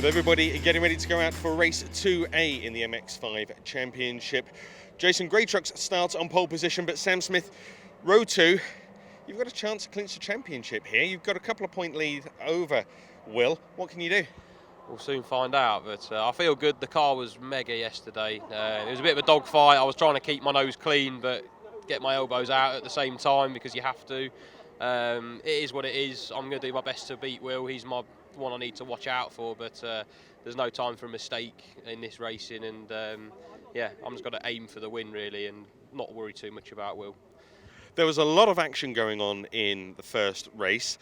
with everybody getting ready to go out for race 2A in the MX-5 Championship. Jason Greytrucks starts on pole position, but Sam Smith, row 2, you've got a chance to clinch the championship here. You've got a couple of point lead over Will. What can you do? We'll soon find out, but I feel good. The car was mega yesterday. It was a bit of a dogfight. I was trying to keep my nose clean, but get my elbows out at the same time because you have to. It is what it is. I'm going to do my best to beat Will. He's my one I need to watch out for, but there's no time for a mistake in this racing, and yeah, I'm just going to aim for the win really and not worry too much about Will. There was a lot of action going on in the first race.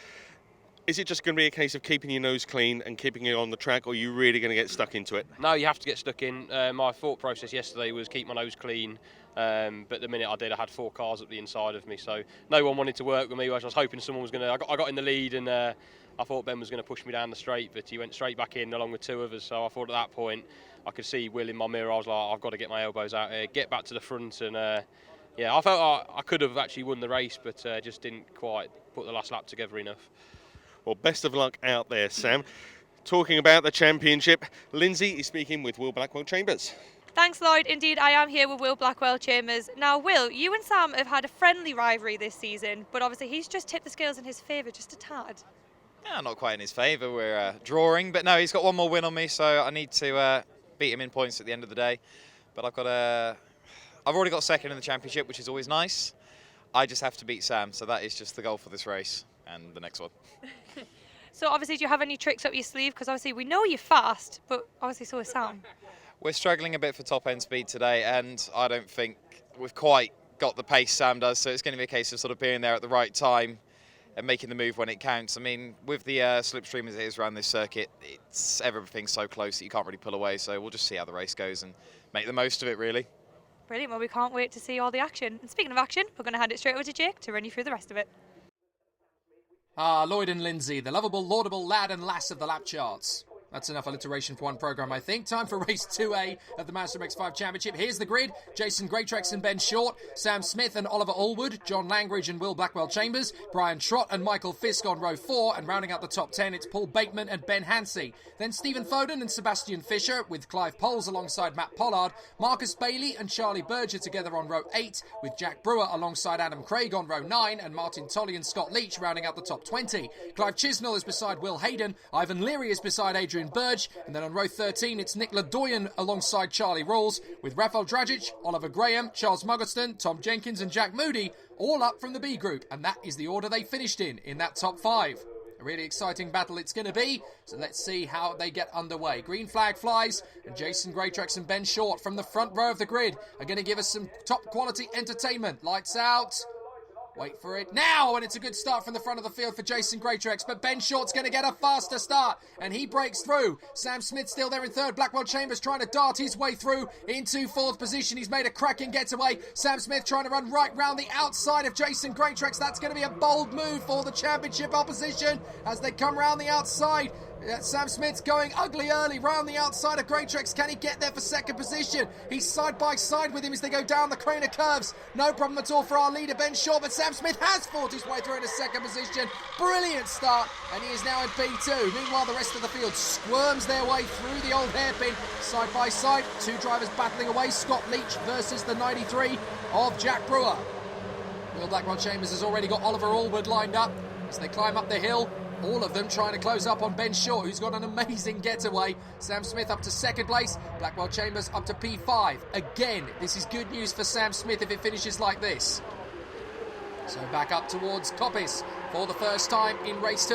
Is it just going to be a case of keeping your nose clean and keeping it on the track, or are you really going to get stuck into it? No, you have to get stuck in. My thought process yesterday was keep my nose clean, but the minute I did, I had 4 cars up the inside of me, so no one wanted to work with me. I was hoping someone was going to... I got in the lead, and I thought Ben was going to push me down the straight, but he went straight back in along with 2 others, so I thought at that point I could see Will in my mirror. I was like, I've got to get my elbows out here, get back to the front, and yeah, I felt I could have actually won the race, but just didn't quite put the last lap together enough. Well, best of luck out there, Sam. Talking about the championship, Lyndsay is speaking with Will Blackwell Chambers. Thanks, Lloyd. Indeed, I am here with Will Blackwell Chambers. Now, Will, you and Sam have had a friendly rivalry this season, but obviously he's just tipped the scales in his favour just a tad. Yeah, not quite in his favour. We're drawing, but no, he's got one more win on me, so I need to beat him in points at the end of the day. But I've already got second in the championship, which is always nice. I just have to beat Sam, so that is just the goal for this race and the next one. So obviously, do you have any tricks up your sleeve? Because obviously we know you're fast, but obviously so is Sam. We're struggling a bit for top end speed today, and I don't think we've quite got the pace Sam does, so it's going to be a case of sort of being there at the right time and making the move when it counts. I mean, with the slipstream as it is around this circuit, everything's so close that you can't really pull away, so we'll just see how the race goes and make the most of it, really. Brilliant. Well, we can't wait to see all the action. And speaking of action, we're going to hand it straight over to Jake to run you through the rest of it. Lloyd and Lyndsay, the lovable, laudable lad and lass of the lap charts. That's enough alliteration for one programme, I think. Time for race 2A of the Mazda MX-5 Championship. Here's the grid. Jason Greytrucks and Ben Short, Sam Smith and Oliver Allwood, John Langridge and Will Blackwell Chambers, Brian Trott and Michael Fisk on row 4, and rounding out the top 10, it's Paul Bateman and Ben Hansey. Then Stephen Foden and Sebastian Fisher, with Clive Poles alongside Matt Pollard, Marcus Bailey and Charlie Berger together on row 8, with Jack Brewer alongside Adam Craig on row 9, and Martin Tolley and Scott Leach rounding out the top 20. Clive Chisnell is beside Will Hayden, Ivan Leary is beside Adrian Burge, and then on row 13 it's Nick Ledoyen alongside Charlie Rawls, with Rafael Dragic, Oliver Graham, Charles Muggerston, Tom Jenkins and Jack Moody all up from the B group, and that is the order they finished in that top 5. A really exciting battle it's going to be, so let's see how they get underway. Green flag flies, and Jason Greytrucks and Ben Short from the front row of the grid are going to give us some top quality entertainment. Lights out. Wait for it now, and it's a good start from the front of the field for Jason Greytrucks, but Ben Short's going to get a faster start, and he breaks through. Sam Smith still there in third. Blackwell Chambers trying to dart his way through into 4th position. He's made a cracking getaway. Sam Smith trying to run right round the outside of Jason Greytrucks. That's going to be a bold move for the championship opposition as they come round the outside. Sam Smith's going ugly early round the outside of Greytrucks. Can he get there for second position? He's side by side with him as they go down the Craner curves. No problem at all for our leader Ben Short, but Sam Smith has fought his way through into second position. Brilliant start, and he is now in P2. Meanwhile, the rest of the field squirms their way through the old hairpin, side by side. 2 drivers battling away. Scott Leach versus the 93 of Jack Brewer. Will Blackwell Chambers has already got Oliver Allwood lined up as they climb up the hill. All of them trying to close up on Ben Short, who's got an amazing getaway. Sam Smith up to second place. Blackwell Chambers up to P5. Again, this is good news for Sam Smith if it finishes like this. So back up towards Coppice for the first time in race 2.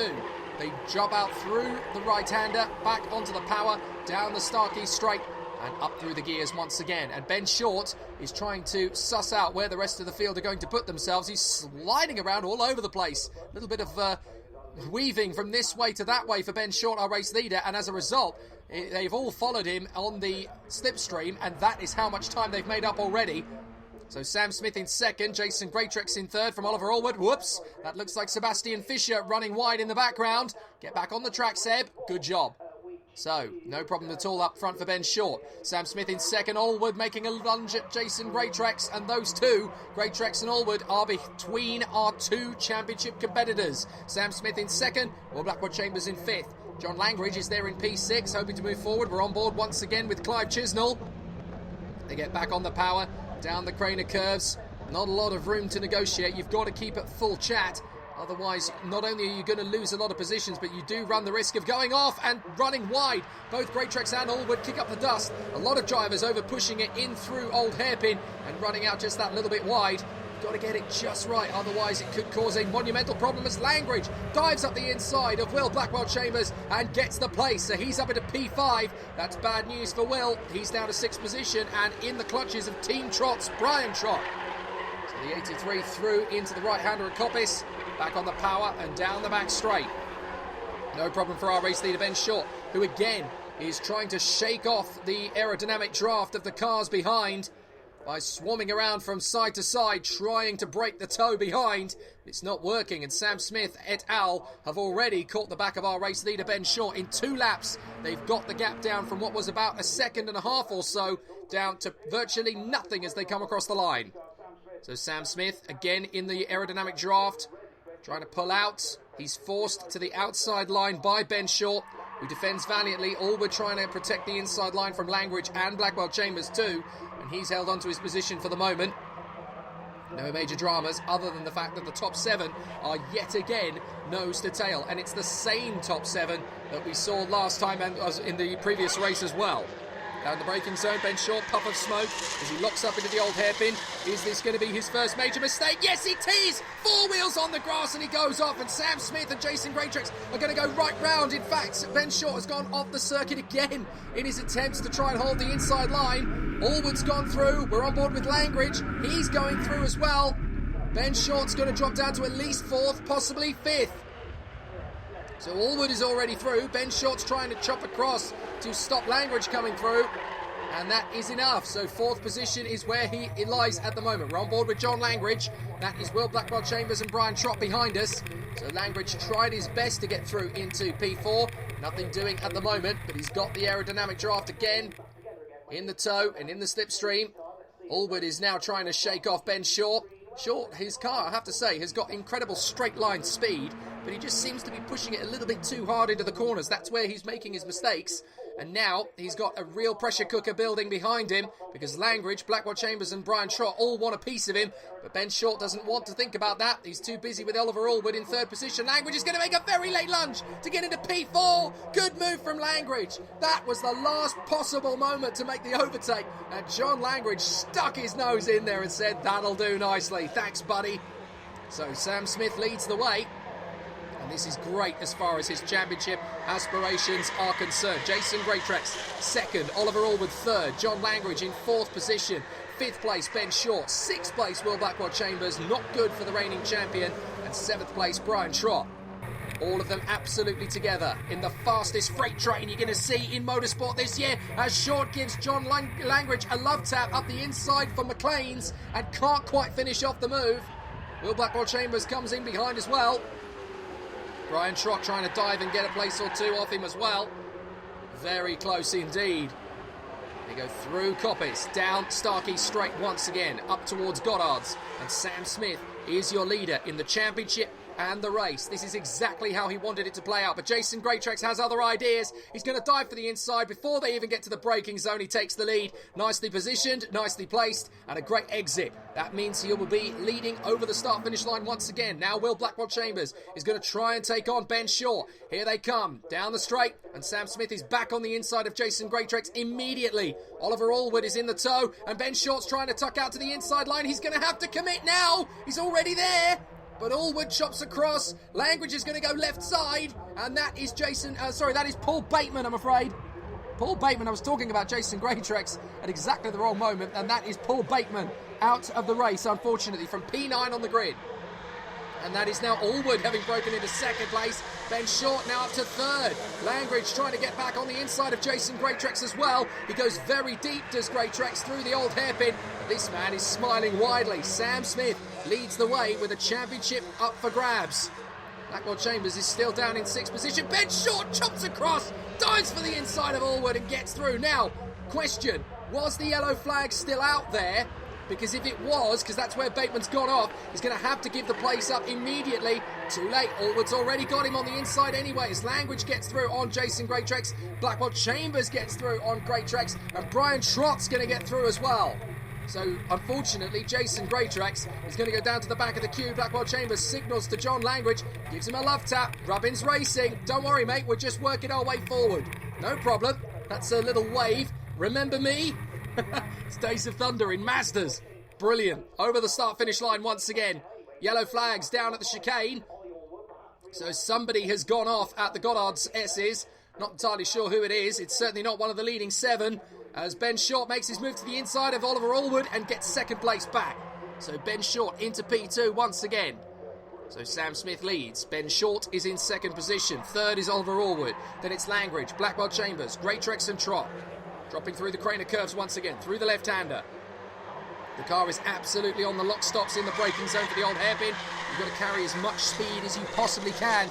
They job out through the right-hander, back onto the power, down the Starkey straight, and up through the gears once again. And Ben Short is trying to suss out where the rest of the field are going to put themselves. He's sliding around all over the place. A little bit of weaving from this way to that way for Ben Short, our race leader, and as a result they've all followed him on the slipstream, and that is how much time they've made up already. So Sam Smith in second, Jason Greytrucks in third from Oliver Allwood. Whoops, that looks like Sebastian Fisher running wide in the background. Get back on the track, Seb, good job. So, no problem at all up front for Ben Short. Sam Smith in second, Allwood making a lunge at Jason Greytrucks, and those two, Greytrucks and Allwood, are between our 2 championship competitors. Sam Smith in second, Will Blackwell Chambers in fifth. John Langridge is there in P6, hoping to move forward. We're on board once again with Clive Chisnell. They get back on the power, down the Craner curves. Not a lot of room to negotiate. You've got to keep it full chat. Otherwise, not only are you going to lose a lot of positions, but you do run the risk of going off and running wide. Both Greatrex and Allwood kick up the dust. A lot of drivers over pushing it in through Old Hairpin and running out just that little bit wide. You've got to get it just right, otherwise it could cause a monumental problem as Langridge dives up the inside of Will Blackwell Chambers and gets the place. So he's up into P5. That's bad news for Will. He's down to 6th position and in the clutches of Team Trot's Brian Trott. So the 83 through into the right-hander at Coppice. Back on the power and down the back straight. No problem for our race leader Ben Short, who again is trying to shake off the aerodynamic draft of the cars behind by swarming around from side to side, trying to break the toe behind. It's not working, and Sam Smith et al. Have already caught the back of our race leader Ben Short in 2 laps. They've got the gap down from what was about a second and a half or so down to virtually nothing as they come across the line. So Sam Smith again in the aerodynamic draft, trying to pull out. He's forced to the outside line by Ben Short, who defends valiantly. Allwood trying to protect the inside line from Langridge and Blackwell Chambers too, and he's held on to his position for the moment. No major dramas other than the fact that the top 7 are yet again nose to tail, and it's the same top 7 that we saw last time and in the previous race as well. Down the braking zone, Ben Short, puff of smoke as he locks up into the Old Hairpin. Is this going to be his first major mistake? Yes, it is! 4 wheels on the grass and he goes off, and Sam Smith and Jason Greatrex are going to go right round. In fact, Ben Short has gone off the circuit again in his attempts to try and hold the inside line. Allwood's gone through. We're on board with Langridge. He's going through as well. Ben Short's going to drop down to at least 4th, possibly 5th. So Allwood is already through. Ben Short's trying to chop across to stop Langridge coming through, and that is enough. So 4th position is where he lies at the moment. We're on board with John Langridge. That is Will Blackwell Chambers and Brian Trott behind us. So Langridge tried his best to get through into P4. Nothing doing at the moment, but he's got the aerodynamic draft again in the toe and in the slipstream. Allwood is now trying to shake off Ben Short. Short, his car, I have to say, has got incredible straight line speed, but he just seems to be pushing it a little bit too hard into the corners. That's where he's making his mistakes. And now he's got a real pressure cooker building behind him because Langridge, Blackwell Chambers and Brian Trott all want a piece of him. But Ben Short doesn't want to think about that. He's too busy with Oliver Allwood in 3rd position. Langridge is going to make a very late lunge to get into P4. Good move from Langridge. That was the last possible moment to make the overtake. And John Langridge stuck his nose in there and said, "That'll do nicely. Thanks, buddy." So Sam Smith leads the way. And this is great as far as his championship aspirations are concerned. Jason Greatrex 2nd, Oliver Allwood 3rd, John Langridge in 4th position, 5th place Ben Short, 6th place Will Blackwell Chambers, not good for the reigning champion, and 7th place Brian Trott. All of them absolutely together in the fastest freight train you're going to see in motorsport this year, as Short gives John Langridge a love tap up the inside for McLean's and can't quite finish off the move. Will Blackwell Chambers comes in behind as well. Brian Trott trying to dive and get a place or 2 off him as well. Very close indeed. They go through Coppice, down Starkey straight once again, up towards Goddard's. And Sam Smith is your leader in the championship and the race. This is exactly how he wanted it to play out. But Jason Greatrex has other ideas. He's going to dive for the inside before they even get to the braking zone. He takes the lead. Nicely positioned, nicely placed, and a great exit. That means he will be leading over the start-finish line once again. Now Will Blackwell Chambers is going to try and take on Ben Short. Here they come, down the straight, and Sam Smith is back on the inside of Jason Greatrex immediately. Oliver Allwood is in the tow, and Ben Short's trying to tuck out to the inside line. He's going to have to commit now. He's already there. But Allwood chops across. Langridge is going to go left side. And that is that is Paul Bateman, I'm afraid. Paul Bateman, I was talking about Jason Greatrex at exactly the wrong moment. And that is Paul Bateman out of the race, unfortunately, from P9 on the grid. And that is now Allwood having broken into 2nd place. Ben Short now up to 3rd. Langridge trying to get back on the inside of Jason Greatrex as well. He goes very deep, does Greatrex, through the Old Hairpin. But this man is smiling widely. Sam Smith leads the way with a championship up for grabs. Blackwell Chambers is still down in 6th position. Ben Short chops across, dives for the inside of Allwood and gets through. Now, question, was the yellow flag still out there? because if it was, because that's where Bateman's gone off, he's going to have to give the place up immediately. Too late. Allwood's already got him on the inside anyway, as Language gets through on Jason Greatrex. Blackwell Chambers gets through on Greatrex, and Brian Trott's going to get through as well. So, unfortunately, Jason Greatrex is going to go down to the back of the queue. Blackwell Chambers signals to John Language, gives him a love tap. Rubbin's racing. Don't worry, mate, we're just working our way forward. No problem. That's a little wave. Remember me? It's Days of Thunder in Mazdas. Brilliant. Over the start-finish line once again. Yellow flags down at the chicane. So somebody has gone off at the Goddard's S's. Not entirely sure who it is. It's certainly not one of the leading 7. As Ben Short makes his move to the inside of Oliver Allwood and gets second place back. So Ben Short into P2 once again. So Sam Smith leads. Ben Short is in second position. Third is Oliver Allwood. Then it's Language, Blackwell Chambers, Greatrex and Trott. Dropping through the Craner curves once again, through the left-hander. The car is absolutely on the lock stops in the braking zone for the old hairpin. You've got to carry as much speed as you possibly can.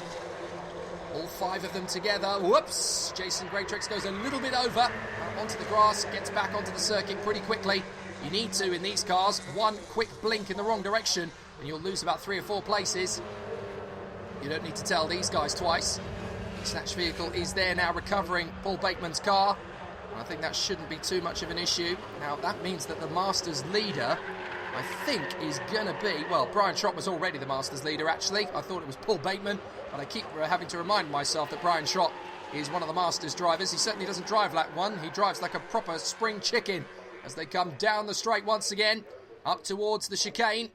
All 5 of them together. Whoops! Jason Greatrex goes a little bit over onto the grass, gets back onto the circuit pretty quickly. You need to in these cars. One quick blink in the wrong direction and you'll lose about 3 or 4 places. You don't need to tell these guys twice. The Snatch vehicle is there now recovering Paul Bateman's car. And I think that shouldn't be too much of an issue. Now that means that the Masters leader, I think, is going to be... Well, Brian Trott was already the Masters leader, actually. I thought it was Paul Bateman, but I keep having to remind myself that Brian Trott is one of the Masters drivers. He certainly doesn't drive like one. He drives like a proper spring chicken as they come down the straight once again, up towards the chicane.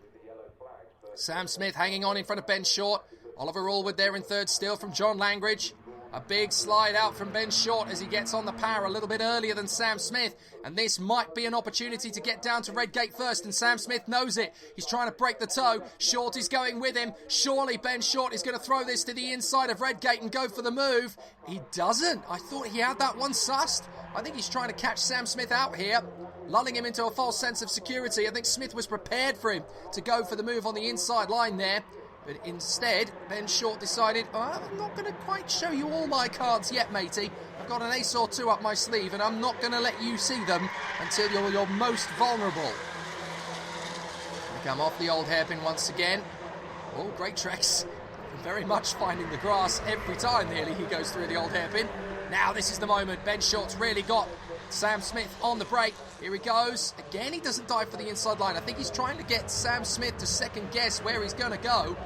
Sam Smith hanging on in front of Ben Short. Oliver Allwood there in third still from John Langridge. A big slide out from Ben Short as he gets on the power a little bit earlier than Sam Smith. And this might be an opportunity to get down to Redgate first, and Sam Smith knows it. He's trying to break the toe. Short is going with him. Surely Ben Short is going to throw this to the inside of Redgate and go for the move. He doesn't. I thought he had that one sussed. I think he's trying to catch Sam Smith out here, lulling him into a false sense of security. I think Smith was prepared for him to go for the move on the inside line there. But instead, Ben Short decided, I'm not going to quite show you all my cards yet, matey. I've got an ace or 2 up my sleeve, and I'm not going to let you see them until you're your most vulnerable. We come off the old hairpin once again. Oh, Greatrex. Very much finding the grass every time, nearly, he goes through the old hairpin. Now this is the moment. Ben Short's really got Sam Smith on the brake. Here he goes. Again, he doesn't dive for the inside line. I think he's trying to get Sam Smith to second guess where he's going to go.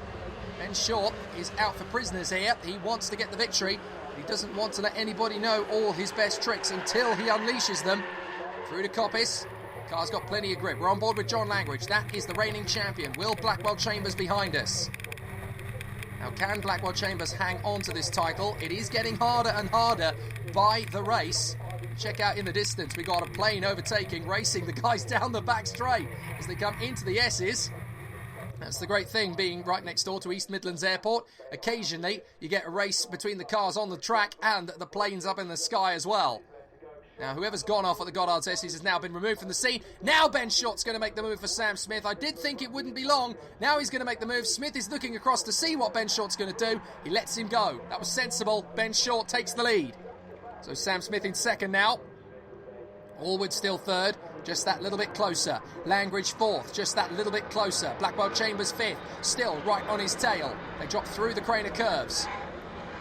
Ben Short is out for prisoners here. He wants to get the victory. But he doesn't want to let anybody know all his best tricks until he unleashes them. Through to Coppice. Car's got plenty of grip. We're on board with John Langridge. That is the reigning champion. Will Blackwell Chambers behind us. Now, can Blackwell Chambers hang on to this title? It is getting harder and harder by the race. Check out in the distance, we got a plane overtaking, racing the guys down the back straight as they come into the S's. That's the great thing, being right next door to East Midlands Airport. Occasionally, you get a race between the cars on the track and the planes up in the sky as well. Now, whoever's gone off at the Goddard's S's has now been removed from the scene. Now Ben Short's going to make the move for Sam Smith. I did think it wouldn't be long. Now he's going to make the move. Smith is looking across to see what Ben Short's going to do. He lets him go. That was sensible. Ben Short takes the lead. So Sam Smith in second now. Allwood still third, just that little bit closer. Langridge fourth, just that little bit closer. Blackwell Chambers fifth, still right on his tail. They drop through the Craner curves.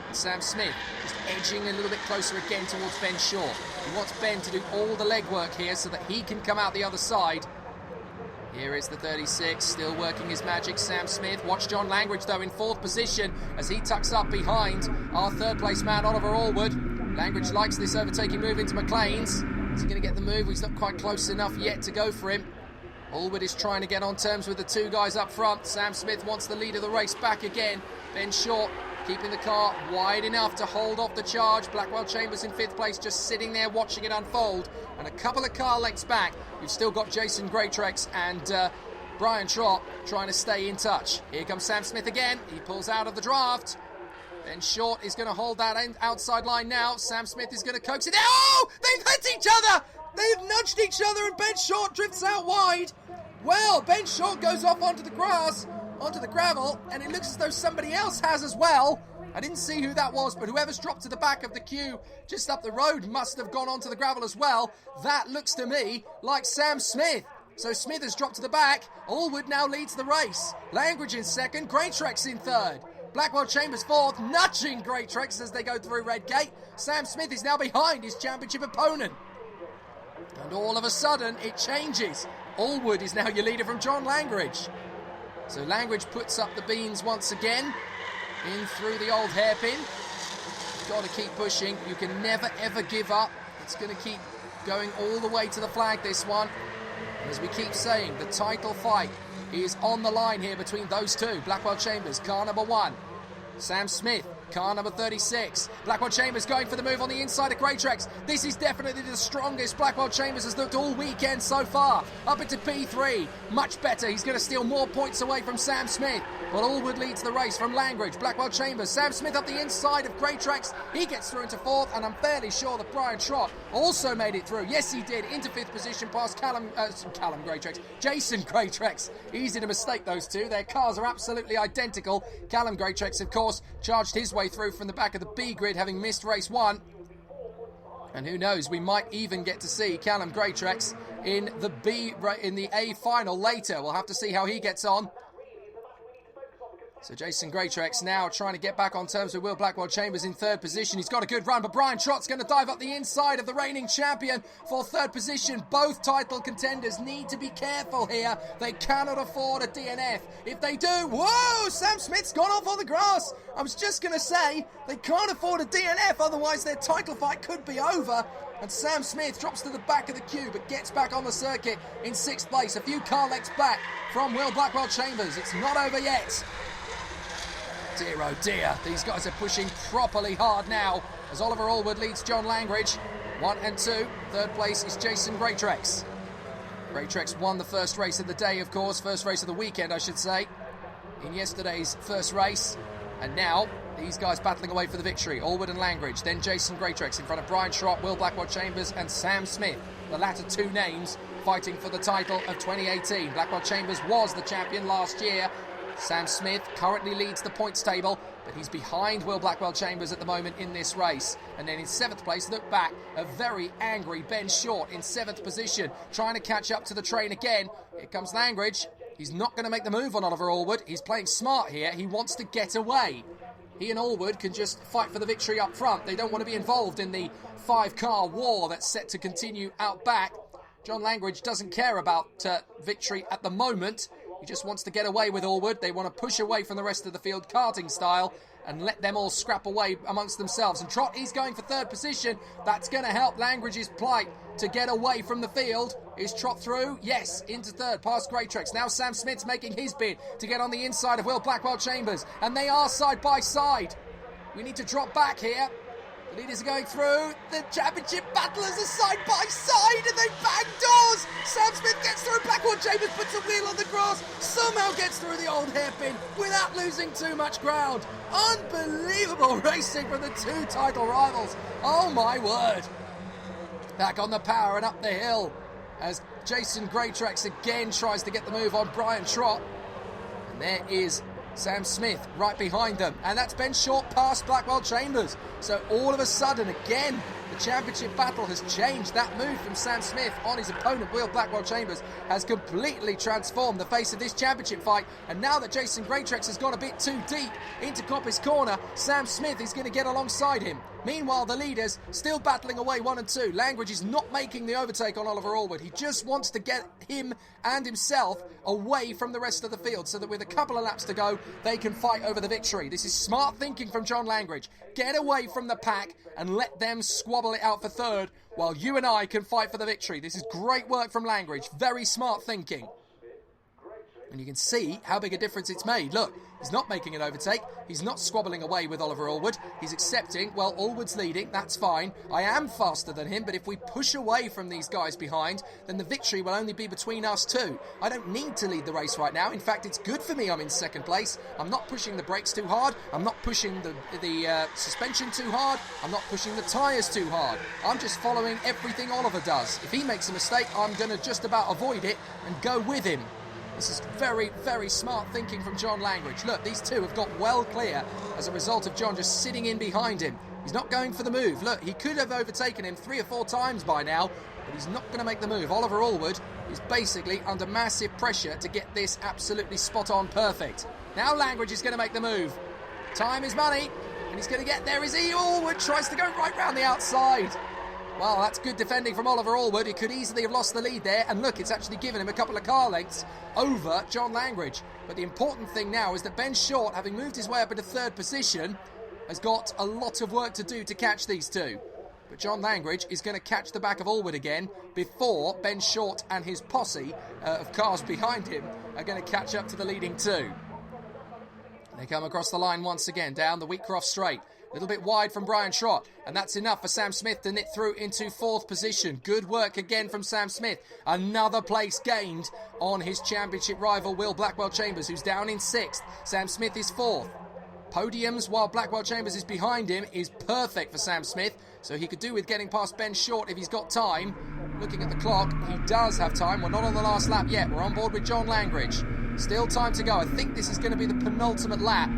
And Sam Smith just edging a little bit closer again towards Ben Short. He wants Ben to do all the legwork here so that he can come out the other side. Here is the 36, still working his magic, Sam Smith. Watch John Langridge, though, in fourth position as he tucks up behind our third place man, Oliver Allwood. Langridge likes this overtaking move into McLean's. Is he going to get the move? He's not quite close enough yet to go for him. Allwood is trying to get on terms with the 2 guys up front. Sam Smith wants the lead of the race back again. Ben Short keeping the car wide enough to hold off the charge. Blackwell Chambers in 5th place, just sitting there watching it unfold. And a couple of car lengths back, you've still got Jason Greatrex and Brian Trott trying to stay in touch. Here comes Sam Smith again. He pulls out of the draft. Ben Short is going to hold that outside line now. Sam Smith is going to coax it. Oh! They've hit each other! They've nudged each other and Ben Short drifts out wide. Well, Ben Short goes off onto the grass, onto the gravel, and it looks as though somebody else has as well. I didn't see who that was, but whoever's dropped to the back of the queue just up the road must have gone onto the gravel as well. That looks to me like Sam Smith. So Smith has dropped to the back. Allwood now leads the race. Langridge in second, Greatrex in third. Blackwell Chambers fourth, nudging Greatrex as they go through Red Gate. Sam Smith is now behind his championship opponent. And all of a sudden, it changes. Allwood is now your leader from John Langridge. So Langridge puts up the beans once again. In through the old hairpin. You've got to keep pushing. You can never, ever give up. It's going to keep going all the way to the flag, this one. And as we keep saying, the title fight is on the line here between those two. Blackwell Chambers, car number 1. Sam Smith, car number 36. Blackwell Chambers going for the move on the inside of Greatrex. This is definitely the strongest Blackwell Chambers has looked all weekend so far. Up into P3. Much better. He's going to steal more points away from Sam Smith. But Allwood leads the race from Langridge. Blackwell Chambers. Sam Smith up the inside of Greatrex. He gets through into 4th, and I'm fairly sure that Brian Trott also made it through. Yes, he did. Into 5th position past Callum Greatrex. Jason Greatrex. Easy to mistake those two. Their cars are absolutely identical. Callum Greatrex, of course, charged his way through from the back of the B grid, having missed race 1. And who knows, we might even get to see Callum Greatrex in the A final later. We'll have to see how he gets on. So Jason Greatrex now trying to get back on terms with Will Blackwell Chambers in 3rd position. He's got a good run, but Brian Trott's going to dive up the inside of the reigning champion for 3rd position. Both title contenders need to be careful here. They cannot afford a DNF. If they do, whoa, Sam Smith's gone off on the grass. I was just going to say, they can't afford a DNF, otherwise their title fight could be over. And Sam Smith drops to the back of the queue, but gets back on the circuit in 6th place. A few car lengths back from Will Blackwell Chambers. It's not over yet. Dear oh dear, these guys are pushing properly hard now as Oliver Allwood leads John Langridge. 1 and 2. 3rd place is Jason Greatrex. Greatrex won the first race of the day, of course, first race of the weekend, I should say, in yesterday's first race. And now, these guys battling away for the victory. Allwood and Langridge, then Jason Greatrex in front of Brian Trott, Will Blackwell Chambers and Sam Smith. The latter two names fighting for the title of 2018. Blackwell Chambers was the champion last year. Sam Smith currently leads the points table, but he's behind Will Blackwell Chambers at the moment in this race. And then in 7th place, look back, a very angry Ben Short in 7th position, trying to catch up to the train again. Here comes Langridge. He's not going to make the move on Oliver Allwood. He's playing smart here. He wants to get away. He and Allwood can just fight for the victory up front. They don't want to be involved in the 5-car war that's set to continue out back. John Langridge doesn't care about victory at the moment. He just wants to get away with Allwood. They want to push away from the rest of the field, karting style, and let them all scrap away amongst themselves. And Trott, he's going for 3rd position. That's going to help Langridge's plight to get away from the field. Is Trott through? Yes, into 3rd, past Greatrex. Now Sam Smith's making his bid to get on the inside of Will Blackwell Chambers. And they are side by side. We need to drop back here. The leaders are going through. The championship battlers are side by side and they bang doors. Sam Smith gets through. Blackwell Chambers puts a wheel on the grass. Somehow gets through the old hairpin without losing too much ground. Unbelievable racing from the two title rivals. Oh my word. Back on the power and up the hill as Jason Greatrex again tries to get the move on Brian Trott. And there is Sam Smith right behind them, and that's Ben Short past Blackwell Chambers. So all of a sudden, again, the championship battle has changed. That move from Sam Smith on his opponent, Will Blackwell Chambers, has completely transformed the face of this championship fight. And now that Jason Greatrex has gone a bit too deep into Coppice Corner, Sam Smith is going to get alongside him. Meanwhile, the leaders still battling away 1 and 2. Langridge is not making the overtake on Oliver Allwood. He just wants to get him and himself away from the rest of the field so that with a couple of laps to go, they can fight over the victory. This is smart thinking from John Langridge. Get away from the pack and let them squabble it out for 3rd while you and I can fight for the victory. This is great work from Langridge. Very smart thinking. And you can see how big a difference it's made. Look, he's not making an overtake. He's not squabbling away with Oliver Allwood. He's accepting, well, Allwood's leading. That's fine. I am faster than him, but if we push away from these guys behind, then the victory will only be between us two. I don't need to lead the race right now. In fact, it's good for me I'm in 2nd place. I'm not pushing the brakes too hard. I'm not pushing the suspension too hard. I'm not pushing the tyres too hard. I'm just following everything Oliver does. If he makes a mistake, I'm going to just about avoid it and go with him. This is very, very smart thinking from John Langridge. Look, these two have got well clear as a result of John just sitting in behind him. He's not going for the move. Look, he could have overtaken him 3 or 4 times by now, but he's not going to make the move. Oliver Allwood is basically under massive pressure to get this absolutely spot on perfect. Now Langridge is going to make the move. Time is money, and he's going to get there. Is he? Allwood tries to go right round the outside. Well, that's good defending from Oliver Allwood. He could easily have lost the lead there. And look, it's actually given him a couple of car lengths over John Langridge. But the important thing now is that Ben Short, having moved his way up into 3rd position, has got a lot of work to do to catch these two. But John Langridge is going to catch the back of Allwood again before Ben Short and his posse of cars behind him are going to catch up to the leading two. They come across the line once again, down the Wheatcroft straight. A little bit wide from Brian Trott, and that's enough for Sam Smith to knit through into 4th position. Good work again from Sam Smith. Another place gained on his championship rival, Will Blackwell Chambers, who's down in 6th. Sam Smith is 4th. Podiums while Blackwell Chambers is behind him is perfect for Sam Smith, so he could do with getting past Ben Short if he's got time. Looking at the clock, he does have time. We're not on the last lap yet. We're on board with John Langridge. Still time to go. I think this is going to be the penultimate lap.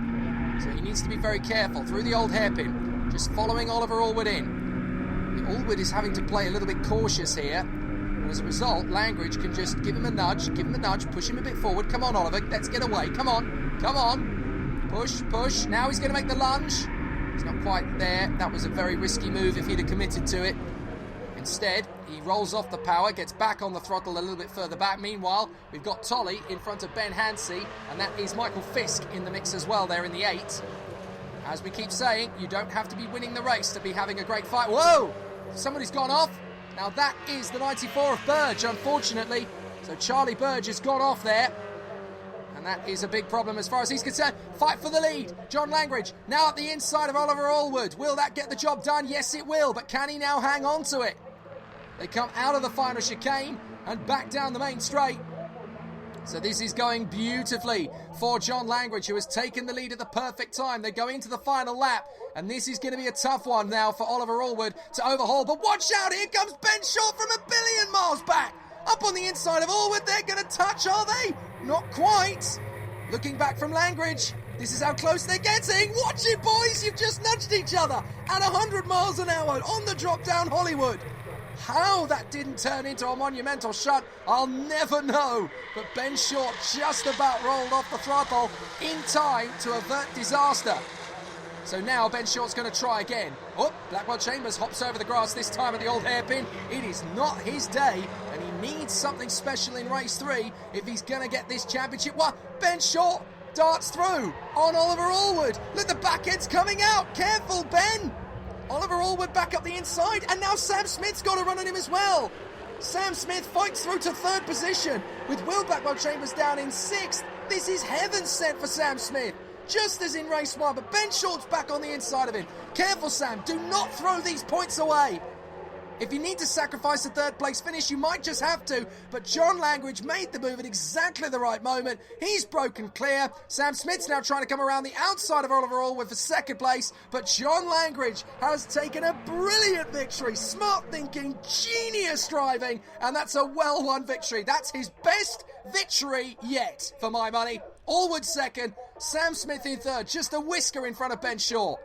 So he needs to be very careful through the old hairpin, just following Oliver Allwood in. Allwood is having to play a little bit cautious here, and as a result, Langridge can just give him a nudge, push him a bit forward. Come on, Oliver, let's get away. Come on. Push. Now he's going to make the lunge. He's not quite there. That was a very risky move if he'd have committed to it. Instead, he rolls off the power, gets back on the throttle a little bit further back. Meanwhile, we've got Tolley in front of Ben Hansey, and that is Michael Fisk in the mix as well there in the 8. As we keep saying, you don't have to be winning the race to be having a great fight. Whoa! Somebody's gone off. Now that is the 94 of Burge, unfortunately. So Charlie Burge has gone off there. And that is a big problem as far as he's concerned. Fight for the lead. John Langridge now at the inside of Oliver Allwood. Will that get the job done? Yes, it will. But can he now hang on to it? They come out of the final chicane and back down the main straight. So this is going beautifully for John Langridge, who has taken the lead at the perfect time. They go into the final lap, and this is going to be a tough one now for Oliver Allwood to overhaul. But watch out, here comes Ben Short from a billion miles back. Up on the inside of Allwood, they're going to touch, are they? Not quite. Looking back from Langridge, this is how close they're getting. Watch it, boys, you've just nudged each other at 100 miles an hour on the drop down Hollywood. How that didn't turn into a monumental shot, I'll never know. But Ben Short just about rolled off the throttle in time to avert disaster. So now Ben Short's going to try again. Oh, Blackwell Chambers hops over the grass this time at the old hairpin. It is not his day, and he needs something special in race 3 if he's going to get this championship. What? Ben Short darts through on Oliver Allwood. Look, the back end's coming out. Careful, Ben. Oliver Allwood back up the inside, and now Sam Smith's got to run on him as well. Sam Smith fights through to 3rd position with Will Blackwell Chambers down in 6th. This is heaven sent for Sam Smith, just as in race 1, but Ben Short's back on the inside of him. Careful, Sam, do not throw these points away. If you need to sacrifice a 3rd place finish, you might just have to, but John Langridge made the move at exactly the right moment. He's broken clear. Sam Smith's now trying to come around the outside of Oliver Allwood for 2nd place, but John Langridge has taken a brilliant victory. Smart thinking, genius driving, and that's a well-won victory. That's his best victory yet, for my money. Allwood 2nd, Sam Smith in 3rd, just a whisker in front of Ben Short.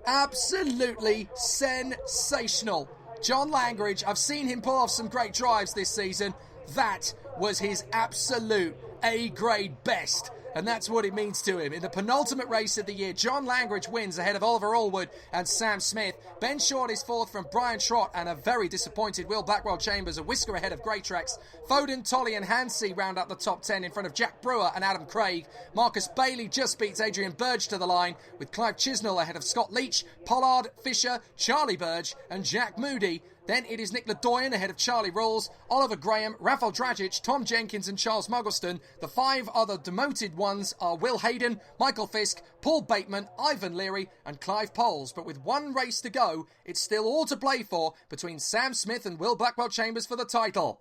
Absolutely sensational. John Langridge, I've seen him pull off some great drives this season. That was his absolute A-grade best. And that's what it means to him. In the penultimate race of the year, John Langridge wins ahead of Oliver Allwood and Sam Smith. Ben Short is 4th from Brian Trott, and a very disappointed Will Blackwell Chambers, a whisker ahead of Greatrex. Foden, Tolley and Hansey round up the top 10 in front of Jack Brewer and Adam Craig. Marcus Bailey just beats Adrian Burge to the line, with Clive Chisnell ahead of Scott Leach, Pollard, Fisher, Charlie Burge and Jack Moody. Then it is Nick Ledoyen ahead of Charlie Rawls, Oliver Graham, Rafał Dragic, Tom Jenkins and Charles Muggleston. The 5 other demoted ones are Will Hayden, Michael Fisk, Paul Bateman, Ivan Leary and Clive Poles. But with 1 race to go, it's still all to play for between Sam Smith and Will Blackwell Chambers for the title.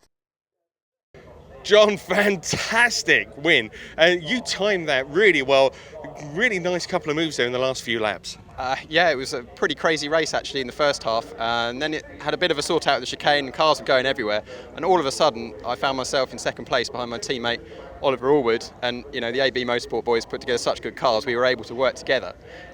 John, fantastic win. You timed that really well. Really nice couple of moves there in the last few laps. Yeah, it was a pretty crazy race actually in the first half, and then it had a bit of a sort out of the chicane, and cars were going everywhere, and all of a sudden I found myself in second place behind my teammate Oliver Allwood, and you know the AB Motorsport boys put together such good cars, we were able to work together,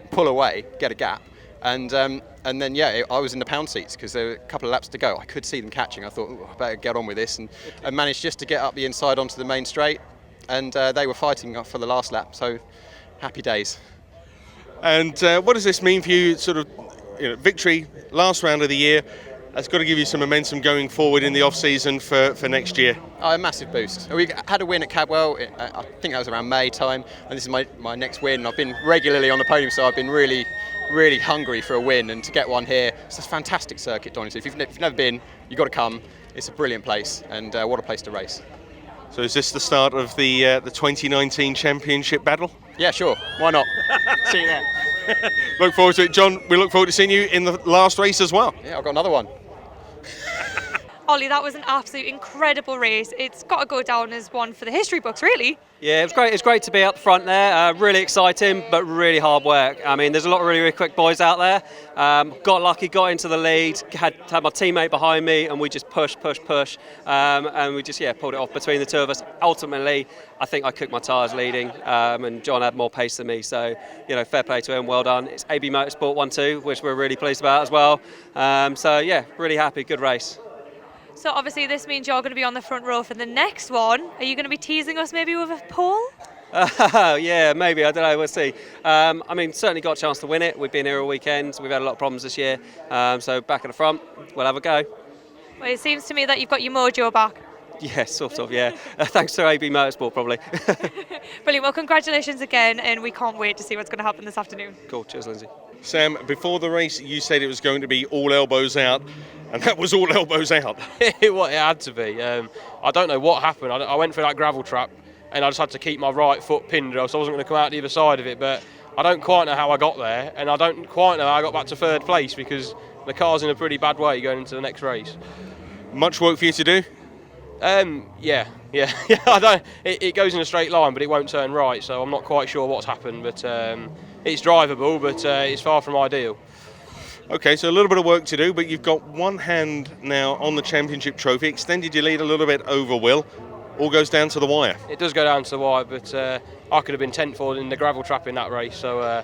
pull away, get a gap, and then yeah, I was in the pound seats because there were a couple of laps to go. I could see them catching. I thought, I better get on with this, and managed just to get up the inside onto the main straight, and they were fighting for the last lap, so happy days. And what does this mean for you? Sort of, victory last round of the year. That's got to give you some momentum going forward in the off-season for next year. Oh, a massive boost. We had a win at Cadwell. I think that was around May time, and this is my next win. I've been regularly on the podium, so I've been really hungry for a win, and to get one here. It's a fantastic circuit, Donington. If you've never been, you've got to come. It's a brilliant place, and what a place to race. So is this the start of the 2019 Championship battle? Yeah, sure. Why not? See you there. Look forward to it. John, we look forward to seeing you in the last race as well. Yeah, I've got another one. Ollie, that was an absolute incredible race. It's got to go down as one for the history books, really. Yeah, it was great. It's great to be up front there. Really exciting, but really hard work. I mean, there's a lot of really quick boys out there. Got lucky, got into the lead, had my teammate behind me, and we just pushed, and we just pulled it off between the two of us. Ultimately, I think I cooked my tyres leading, and John had more pace than me. So, fair play to him. Well done. It's AB Motorsport 1-2, which we're really pleased about as well. So yeah, really happy. Good race. So obviously this means you're going to be on the front row for the next one. Are you going to be teasing us maybe with a pole? Yeah, maybe. I don't know. We'll see. I mean, certainly got a chance to win it. We've been here all weekend. We've had a lot of problems this year. So back at the front, we'll have a go. Well, it seems to me that you've got your mojo back. Yeah, sort of, yeah. Thanks to AB Motorsport, probably. Brilliant. Well, congratulations again, and we can't wait to see what's going to happen this afternoon. Cool. Cheers, Lyndsay. Sam, before the race, you said it was going to be all elbows out, and that was all elbows out. It had to be. I don't know what happened. I went through that gravel trap, and I just had to keep my right foot pinned, or else I wasn't going to come out the other side of it. But I don't quite know how I got there, and I don't quite know how I got back to third place because the car's in a pretty bad way going into the next race. Much work for you to do? Yeah. I don't. It goes in a straight line, but it won't turn right. So I'm not quite sure what's happened, but it's drivable, but it's far from ideal. Okay, so a little bit of work to do, but you've got one hand now on the championship trophy. Extended your lead a little bit over Will. All goes down to the wire. It does go down to the wire, but I could have been 10th forward in the gravel trap in that race. So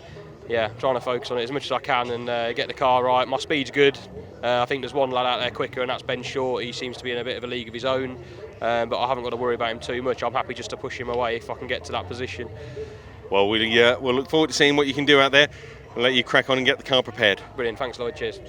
trying to focus on it as much as I can and get the car right. My speed's good. I think there's one lad out there quicker, and that's Ben Short. He seems to be in a bit of a league of his own, but I haven't got to worry about him too much. I'm happy just to push him away if I can get to that position. Well, we'll look forward to seeing what you can do out there and let you crack on and get the car prepared. Brilliant. Thanks, Lloyd. Cheers.